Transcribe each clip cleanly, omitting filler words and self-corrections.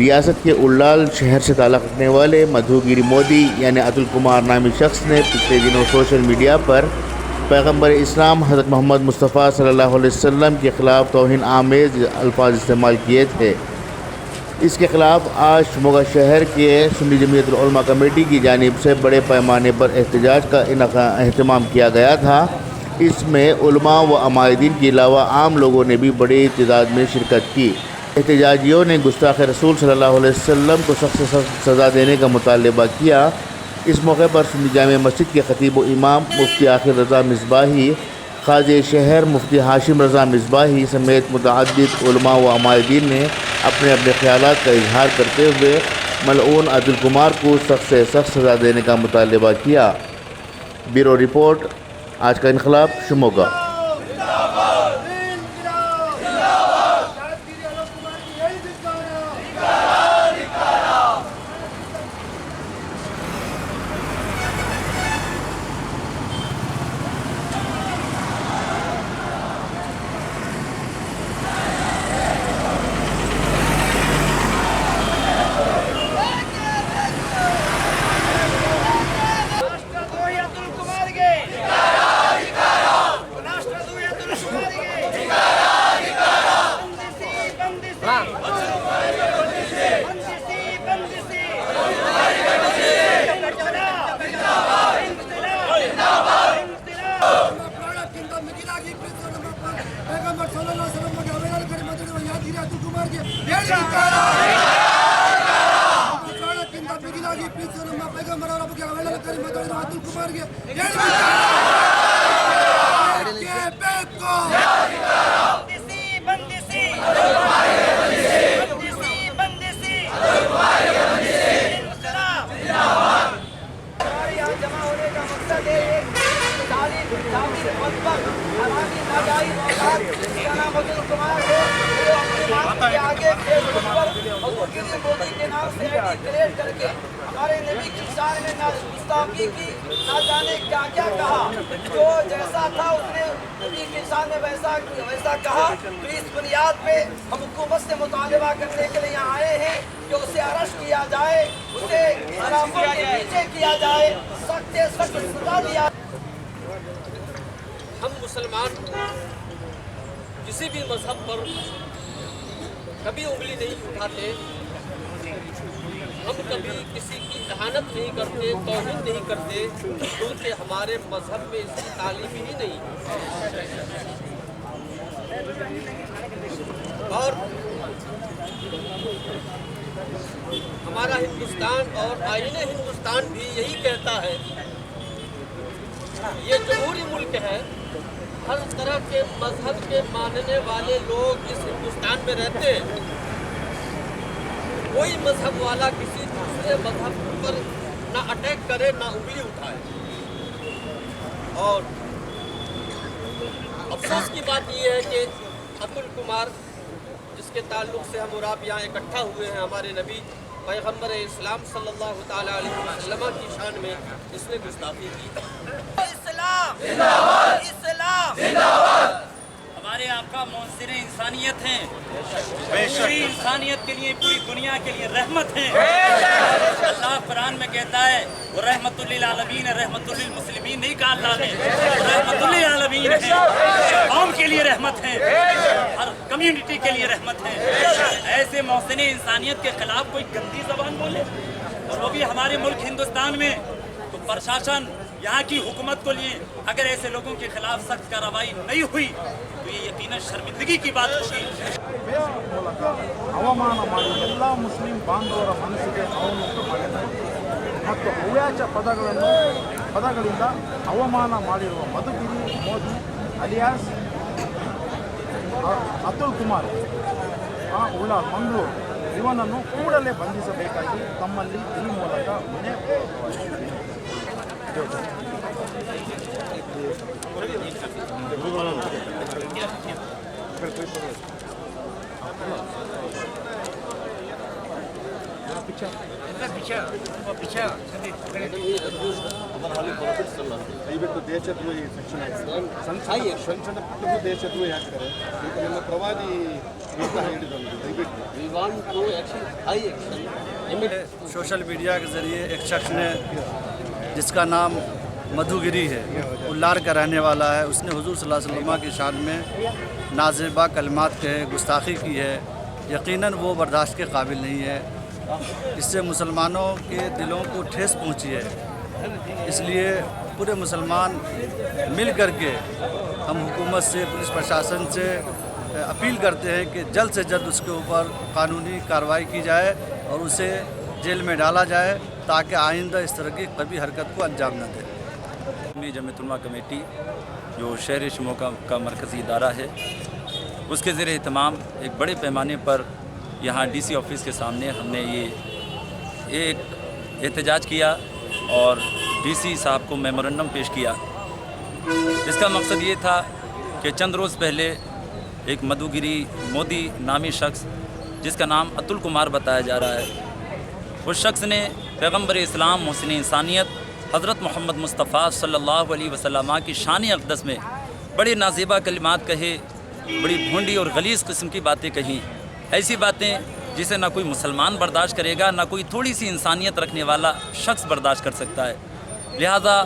ریاست کے اولال شہر سے تعلق رکھنے والے مدھو گیری مودی یعنی اتل کمار نامی شخص نے پچھلے دنوں سوشل میڈیا پر پیغمبر اسلام حضرت محمد مصطفیٰ صلی اللہ علیہ وسلم کے خلاف توہین آمیز الفاظ استعمال کیے تھے۔ اس کے خلاف آج شموگا شہر کے سنی جمعیت العلماء کمیٹی کی جانب سے بڑے پیمانے پر احتجاج کا اہتمام کیا گیا تھا۔ اس میں علماء و عمائدین کے علاوہ عام لوگوں نے بھی بڑی تعداد میں شرکت کی۔ احتجاجیوں نے گستاخ رسول صلی اللہ علیہ وسلم کو سخت سے سخت سزا دینے کا مطالبہ کیا۔ اس موقع پر سنی جامع مسجد کے خطیب و امام مفتی آخر رضا مصباحی، قاضی شہر مفتی ہاشم رضا مصباحی سمیت متعدد علماء و عمائدین نے اپنے اپنے خیالات کا اظہار کرتے ہوئے ملعون اتل کمار کو سخت سے سخت سزا دینے کا مطالبہ کیا۔ بیورو رپورٹ، آج کا انقلاب، شموگا۔ ہمارے نبی کی شان میں نہ گستاخی کی، نہ جانے کیا کیا کہا۔ جو جیسا تھا اس نے نبی کی شان میں ویسا کہا۔ تو اس بنیاد پہ ہم حکومت سے مطالبہ کرنے کے لیے یہاں آئے ہیں کہ اسے اریسٹ کیا جائے، اسے حراموں کے پیچھے کیا جائے، سخت سے سخت سزا دیا۔ ہم مسلمان کسی بھی مذہب پر کبھی انگلی نہیں اٹھاتے، ہم کبھی کسی کی اہانت نہیں کرتے، توہین نہیں کرتے، کیونکہ ہمارے مذہب میں اس کی تعلیم ہی نہیں۔ اور ہمارا ہندوستان اور آئین ہندوستان بھی یہی کہتا ہے، یہ جمہوری ملک ہے، ہر طرح کے مذہب کے ماننے والے لوگ اس ہندوستان میں رہتے ہیں۔ کوئی مذہب والا کسی دوسرے مذہب پر نہ اٹیک کرے، نہ انگلی اٹھائے۔ اور افسوس کی بات یہ ہے کہ اتل کمار، جس کے تعلق سے ہم اور آپ یہاں اکٹھا ہوئے ہیں، ہمارے نبی پیغمبر اسلام صلی اللہ تعالیٰ علیہ وسلم کی شان میں اس نے گستاخی کی۔ اسلام زندہ باد، اسلام زندہ باد۔ ہمارے آقا منصر انسانیت ہیں، پوری انسانیت کے لیے، پوری دنیا کے لیے رحمت ہیں۔ اللہ قرآن میں کہتا ہے وہ رحمت للعالمین، رحمت للمسلمین نہیں کہا اللہ نے، رحمت للعالمین ہے، قوم کے لیے رحمت ہے، ہر کمیونٹی کے لیے رحمت ہے۔ ایسے محسن انسانیت کے خلاف کوئی گندی زبان بولے، اور وہ بھی ہمارے ملک ہندوستان میں، تو پرشاسن یہاں کی حکومت کو لیے اگر ایسے لوگوں کے خلاف سخت کارروائی نہیں ہوئی تو یہ یقیناً شرمندگی کی بات ہوگی۔ ಅವಮಾನ ಮಾಡಿ ಎಲ್ಲ ಮುಸ್ಲಿಂ ಬಾಂಧವರ ಮನಸ್ಸಿಗೆ ನೋವುಂಟು ಮಾಡಿದ್ದಾರೆ ಮತ್ತು ಅವ್ಯಾಚ ಪದಗಳಿಂದ ಅವಮಾನ ಮಾಡಿರುವ ಮಧುಗಿರಿ ಮೋದಿ ಅಲಿಯಾಸ್ ಅತುಲ್ ಕುಮಾರ್ ಉಳ್ಳಾಲ್ ಮಂಗಳೂರು ಇವನನ್ನು ಕೂಡಲೇ ಬಂಧಿಸಬೇಕಾಗಿ ತಮ್ಮಲ್ಲಿ ಈ ಮೂಲಕ ಮನೆ ದಯವಿಟ್ಟು ದೇಶದ್ರೋಹಿ ಸೆಕ್ಷನ್ ಸಣ್ಣ ಪುಟ್ಟಗೂ ದೇಶದ್ರೋಹಿ ಹಾಕ್ತಾರೆ. ಈಗ ನಮ್ಮ ಪ್ರವಾದಿ ಹೇಳಿದ್ರು ದಯವಿಟ್ಟು सोशल मीडिया के ज़रिए एक शख्स ने जिसका नाम मधुगिरी है, उल्लार का रहने वाला है, उसने हुजूर सल्लल्लाहु अलैहि वसल्लम की शान में नाज़िबा कलमात कहे, गुस्ताखी की है. यकीनन वो बर्दाश्त के काबिल नहीं है. इससे मुसलमानों के दिलों को ठेस पहुंची है. इसलिए पूरे मुसलमान मिल कर के हम हुकूमत से, पुलिस प्रशासन से अपील करते हैं कि जल्द से जल्द उसके ऊपर कानूनी कार्रवाई की जाए और उसे जेल में डाला जाए ताकि आइंदा इस तरह की कभी हरकत को अंजाम न दे. जमीयत उलमा कमेटी जो शहर शिमोगा का मरकज़ी इदारा है, उसके ज़रिए तमाम एक बड़े पैमाने पर यहाँ DC ऑफिस के सामने हमने ये एक एहतजाज किया और DC साहब को मेमोरेंडम पेश किया. इसका मकसद ये था कि चंद रोज़ पहले एक मधुगिरी मोदी नामी शख्स जिसका नाम अतुल कुमार बताया जा रहा है, उस शख्स ने पैगम्बर इस्लाम मोहसिन इंसानियत हज़रत मोहम्मद मुस्तफ़ा सल्लल्लाहु अलैहि वसल्लम की शान अक़दस में बड़े नाज़ेबा कलिमात कहे, बड़ी भोंडी और गलीज़ किस्म की बातें कहीं. ऐसी बातें जिसे ना कोई मुसलमान बर्दाश्त करेगा, ना कोई थोड़ी सी इंसानियत रखने वाला शख्स बर्दाश्त कर सकता है. लिहाजा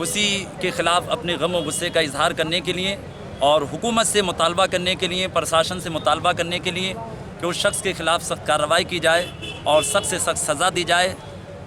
उसी के ख़िलाफ़ अपने गम और गुस्से का इजहार करने के लिए और हुकूमत से मुतालबा करने के लिए, प्रशासन से मुतालबा करने के लिए कि उस शख्स के ख़िलाफ़ सख्त कार्रवाई की जाए और सख्त से सख्त सज़ा दी जाए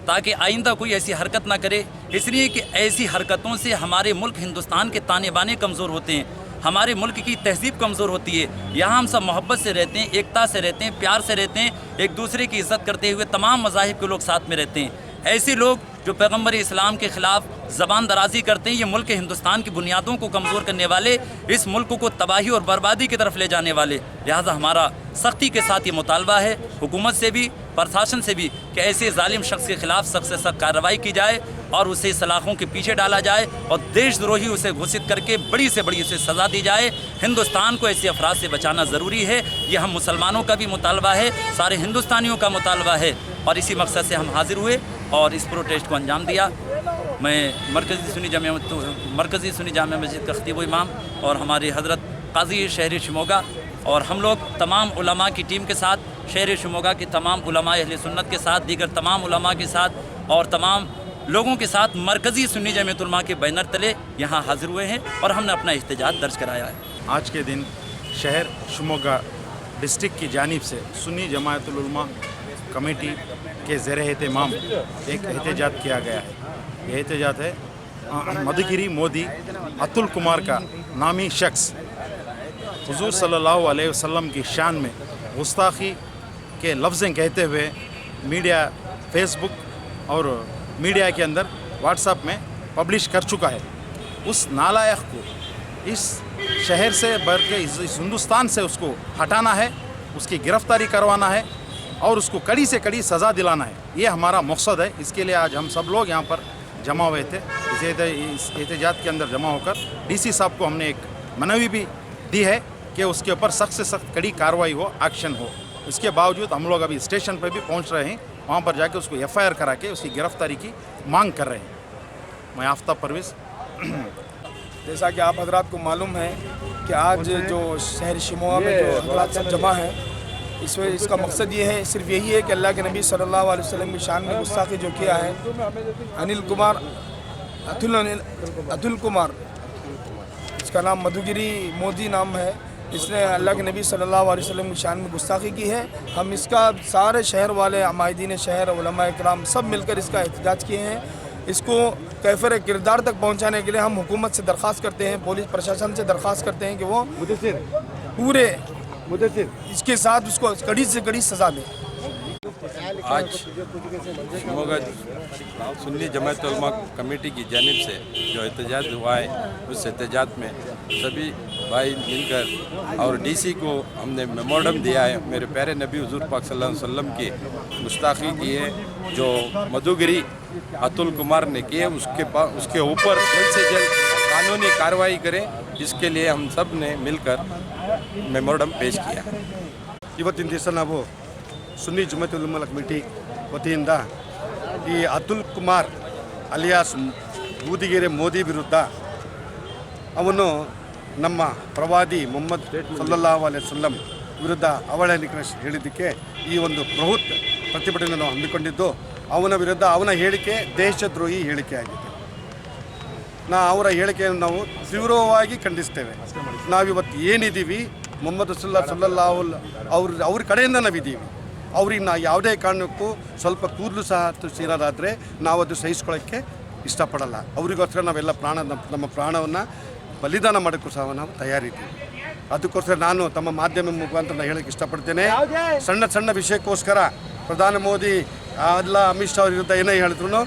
ताकि आइंदा कोई ऐसी हरकत ना करे. इसलिए कि ऐसी हरकतों से हमारे मुल्क हिंदुस्तान के ताने बाने कमज़ोर होते हैं, हमारे मुल्क की तहज़ीब कमज़ोर होती है. यहाँ हम सब मोहब्बत से रहते हैं, एकता से रहते हैं, प्यार से रहते हैं, एक दूसरे की इज़्ज़त करते हुए तमाम मज़ाहिब के लोग साथ में रहते हैं. ऐसे लोग जो पैगम्बर इस्लाम के ख़िलाफ़ ज़बान दराज़ी करते हैं, ये मुल्क हिंदुस्तान की बुनियादों को कमज़ोर करने वाले, इस मुल्क को तबाही और बर्बादी की तरफ ले जाने वाले. लिहाजा हमारा सख्ती के साथ ये मुतालबा है हुकूमत से भी, प्रशासन से भी कि ऐसे ज़ालिम शख्स के ख़िलाफ़ सख्त से सख्त कार्रवाई की जाए और उसे सलाखों के पीछे डाला जाए और देशद्रोही उसे घोषित करके बड़ी से बड़ी उसे सज़ा दी जाए. हिंदुस्तान को ऐसे अफराद से बचाना ज़रूरी है. ये हम मुसलमानों का भी मुतालबा है, सारे हिंदुस्तानियों का मुतालबा है और इसी मकसद से हम हाज़िर हुए और इस प्रोटेस्ट को अंजाम दिया. मैं मरकज़ी सुन्नी जामिया मस्जिद का खतीब इमाम और हमारे हज़रत काज़ी शहर शिमोगा और हम लोग तमाम उलमा की टीम के साथ, शहर शिमोगा के तमाम उलमा अहले सुन्नत के साथ, दीगर तमाम उलमा के साथ और तमाम लोगों के साथ मरकज़ी सुन्नी जमीयत उलमा के बैनर तले यहाँ हाज़िर हुए हैं और हमने अपना एहतजाज दर्ज कराया है. आज के दिन शहर शिमोगा डिस्ट्रिक्ट की जानिब से सुन्नी जमायत उलमा कमेटी के ज़ेर एहतमाम एक एहतजाज किया गया है. यह एहतजाज है मधुगिरी मोदी अतुल कुमार का नामी शख्स हुजूर सल्लल्लाहु अलैहि वसल्लम की शान में गुस्ताखी के लफ्ज़ें कहते हुए मीडिया, फेसबुक और मीडिया के अंदर व्हाट्सएप में पब्लिश कर चुका है. उस नालायक को इस शहर से बल्कि इस हिंदुस्तान से उसको हटाना है, उसकी गिरफ़्तारी करवाना है और उसको कड़ी से कड़ी सज़ा दिलाना है. ये हमारा मकसद है. इसके लिए आज हम सब लोग यहाँ पर जमा हुए थे. इस एहतजाज के अंदर जमा होकर DC साहब को हमने एक मनवी भी दी है कि उसके ऊपर सख्त से सख्त कड़ी कार्रवाई हो, एक्शन हो. इसके बावजूद हम लोग अभी स्टेशन पर भी पहुँच रहे हैं, वहाँ पर जाके उसको FIR करा के उसकी गिरफ़्तारी की मांग कर रहे हैं. मैं आफ्ताब परवेज़. जैसा कि आप हजरात को मालूम है कि आज जो शहर शिमोगा में जो हजरात सब जमा हैं, इसका मकसद ये है, सिर्फ यही है कि अल्लाह के नबी सल्लल्लाहु अलैहि वसल्लम की शान में गुस्ताखी जो किया है अतुल कुमार, इसका नाम मधुगिरी मोदी नाम है, इसने अल्लाह के नबी सल्लल्लाहु अलैहि वसल्लम की शान में गुस्ताखी की है. हम इसका सारे शहर वाले अमायदीन शहर उलमा इकराम सब मिलकर इसका एहतजाज किए हैं. इसको कैफर किरदार तक पहुंचाने के लिए हम हुकूमत से दरख्वास्त करते हैं, पुलिस प्रशासन से दरख्वास्त करते हैं कि वो पूरे इसके साथ उसको कड़ी से कड़ी सज़ा दें. आज शिमोगा सुन्नी जमायत उलमा कमेटी की जानिब से जो एहतजाज हुआ है, उस एहतजाज में सभी भाई मिलकर और DC को हमने मेमोरेंडम दिया है. मेरे प्यारे नबी हुजूर पाक सल्लल्लाहु अलैहि वसल्लम की गुस्ताखी की है जो मधुगिरी अतुल कुमार ने की है, उसके ऊपर जल्द से जल्द कानूनी कार्रवाई करें. इसके लिए हम सब ने मिलकर मेमोरेंडम पेश किया. ಇವತ್ತಿನ ದಿವಸ ನಾವು ಸುನ್ನಿ ಜಮಾಯತ್ ಉಲಮಾ ಕಮಿಟಿ ವತಿಯಿಂದ ಈ ಅತುಲ್ ಕುಮಾರ್ ಅಲಿಯಾಸ್ ಬೂದಿಗೆರೆ ಮೋದಿ ವಿರುದ್ಧ ಅವನು ನಮ್ಮ ಪ್ರವಾದಿ ಮೊಹಮ್ಮದ್ ಸಲ್ಲಲ್ಲಾಹು ಅಲೈಹಿ ವಸಲ್ಲಂ ವಿರುದ್ಧ ಅವಹೇಳನ ಹೇಳಿದ್ದಕ್ಕೆ ಈ ಒಂದು ಬೃಹತ್ ಪ್ರತಿಭಟನೆಯನ್ನು ಹಮ್ಮಿಕೊಂಡಿದ್ದು ಅವನ ವಿರುದ್ಧ ಅವನ ಹೇಳಿಕೆ ದೇಶದ್ರೋಹಿ ಹೇಳಿಕೆ ಆಗಿದೆ. ಅವರ ಹೇಳಿಕೆಯನ್ನು ನಾವು ತೀವ್ರವಾಗಿ ಖಂಡಿಸ್ತೇವೆ. ನಾವಿವತ್ತು ಏನಿದ್ದೀವಿ ಮೊಹಮ್ಮದ್ ಸಲ್ಲಲ್ಲಾಹು ಅವ್ರ ಕಡೆಯಿಂದ ನಾವಿದ್ದೀವಿ. ಅವ್ರಿಗೆ ಯಾವುದೇ ಕಾರಣಕ್ಕೂ ಸ್ವಲ್ಪ ಕೂದಲು ಸಹ ಸೀನೋದಾದರೆ ನಾವು ಅದು ಸಹಿಸ್ಕೊಳ್ಳೋಕ್ಕೆ ಇಷ್ಟಪಡಲ್ಲ. ಅವರಿಗೋಸ್ಕರ ನಾವೆಲ್ಲ ನಮ್ಮ ಪ್ರಾಣವನ್ನು ಬಲಿದಾನ ಮಾಡೋಕ್ಕೂ ಸಹ ನಾವು ತಯಾರಿದ್ದೀವಿ. ಅದಕ್ಕೋಸ್ಕರ ನಾನು ತಮ್ಮ ಮಾಧ್ಯಮ ಮುಖಾಂತರ ಹೇಳೋಕ್ಕೆ ಇಷ್ಟಪಡ್ತೇನೆ. ಸಣ್ಣ ಸಣ್ಣ ವಿಷಯಕ್ಕೋಸ್ಕರ ಪ್ರಧಾನಿ ಮೋದಿ ಎಲ್ಲ ಅಮಿತ್ ಶಾ ವಿರುದ್ಧ ಏನೇ ಹೇಳಿದ್ರು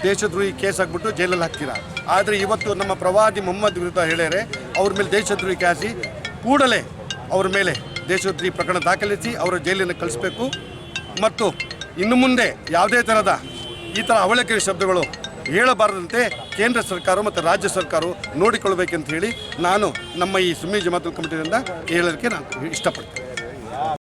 ದೇಶದ್ರೋಹಿ ಕೇಸ್ ಆಗಿಬಿಟ್ಟು ಜೈಲಲ್ಲಿ ಹಾಕ್ತೀರಾ. ಆದರೆ ಇವತ್ತು ನಮ್ಮ ಪ್ರವಾದಿ ಮೊಹಮ್ಮದ್ ವಿರುದ್ಧ ಹೇಳ್ಯಾರೆ, ಅವ್ರ ಮೇಲೆ ದೇಶದ್ರೋಹಿ ಹಾಕಿ ಕೂಡಲೇ ಅವ್ರ ಮೇಲೆ ದೇಶದ್ರೋಹಿ ಪ್ರಕರಣ ದಾಖಲಿಸಿ ಅವರ ಜೈಲಿನ ಕಳಿಸಬೇಕು. ಮತ್ತು ಇನ್ನು ಮುಂದೆ ಯಾವುದೇ ಥರದ ಈ ಥರ ಅವಹೇಳನಕಾರಿ ಶಬ್ದಗಳು ಹೇಳಬಾರದಂತೆ ಕೇಂದ್ರ ಸರ್ಕಾರ ಮತ್ತು ರಾಜ್ಯ ಸರ್ಕಾರವು ನೋಡಿಕೊಳ್ಬೇಕಂತ ಹೇಳಿ ನಾನು ನಮ್ಮ ಈ ಸುನ್ನಿ ಜಮಾಅತ್ ಕಮಿಟಿಯಿಂದ ಹೇಳೋದಕ್ಕೆ ನಾನು ಇಷ್ಟಪಡ್ತೇನೆ.